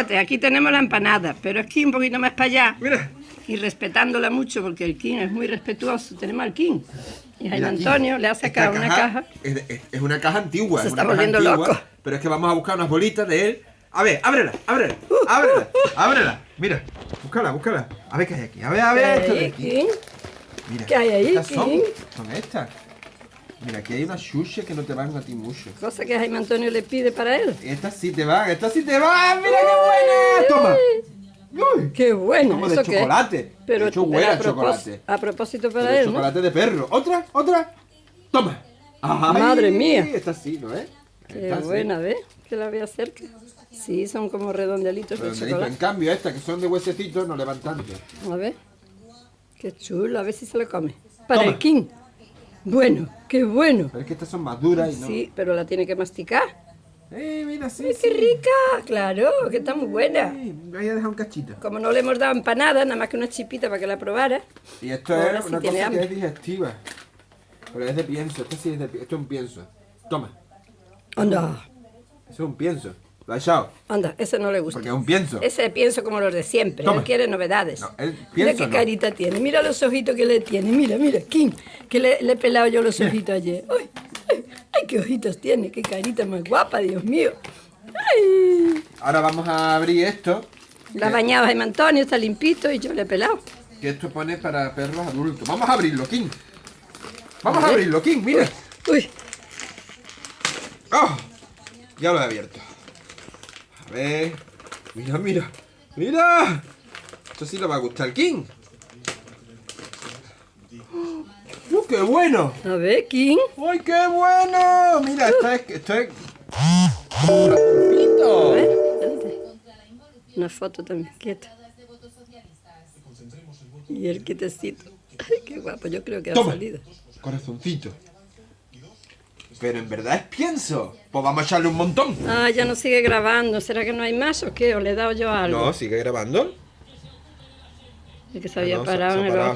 espérate, aquí tenemos la empanada, pero aquí un poquito más para allá. Mira. Y respetándola mucho, porque el King es muy respetuoso. Tenemos al King. Y Jaime Mira, Antonio le ha sacado una caja. Es una caja antigua. Se es está una caja volviendo antigua, loco. Pero es que vamos a buscar unas bolitas de él. A ver, ábrela. Ábrela. Mira, búscala. A ver qué hay aquí. A ver, esto de ¿Qué hay, aquí. King? Mira, ¿Qué hay ahí, estas King? son estas. Mira, aquí hay unas chuches que no te van a ti mucho. Cosa que Jaime Antonio le pide para él. Estas sí te van. ¡Mira qué buena! ¡Toma! ¡Uy! ¡Qué bueno! Como de ¿Eso qué? chocolate. Pero, de hecho, pero huele a a chocolate. A propósito Pero para él, ¿no? chocolate de perro. ¿Otra? ¡Toma! ¡Ay! Madre mía. Esta sí, ¿no es? Qué Esta sí. buena, ¿ves? Que la veo cerca. Sí, son como redondelitos de Redondelito. En chocolate. cambio, estas que son de huesecitos no levan tanto. A ver. Qué chulo, a ver si se lo come. Para Toma. el King. Bueno, qué bueno. Pero es que estas son más duras y no. Sí, pero la tiene que masticar. Mira, sí. ¡Ay, qué rica! Claro, que está muy buena. Sí, voy a dejar un cachito. Como no le hemos dado empanada, nada más que una chipita para que la probara. Y esto Ahora es sí una tiene cosa hambre. que es digestiva. Pero es de pienso. Esto sí es de pienso. Esto es un pienso. Toma. Anda, Eso es un pienso. Lo ha echado. anda, ese no le gusta. Porque es un pienso. Ese pienso como los de siempre. Toma. Él quiere novedades. No, él Mira pienso qué no. carita tiene. Mira los ojitos que le tiene. Mira, King. Que le he pelado yo los ojitos ayer. ¡Ay, qué ojitos tiene! ¡Qué carita más guapa, Dios mío! ¡Ay! Ahora vamos a abrir esto. La ha bañado Jaime Antonio, está limpito y yo le he pelado. Que esto pone para perros adultos. Vamos a abrirlo, King. Vamos a abrirlo, King. Mira. Uy, ¡Oh! Ya lo he abierto. A ver. Mira. Esto sí le va a gustar al King. ¡Qué bueno! a ver, King. ¡Ay, qué bueno! Mira, esto es como un A ratoncito. ver, espérate. Una foto también, quieta. Y el quietecito. Ay, qué guapo, yo creo que ha Toma. salido. Corazoncito. Pero en verdad es pienso. Pues vamos a echarle un montón. Ah, ya no sigue grabando. ¿Será que no hay más o qué? ¿O le he dado yo algo? No, sigue grabando. El que se había No, parado se ha en el parado.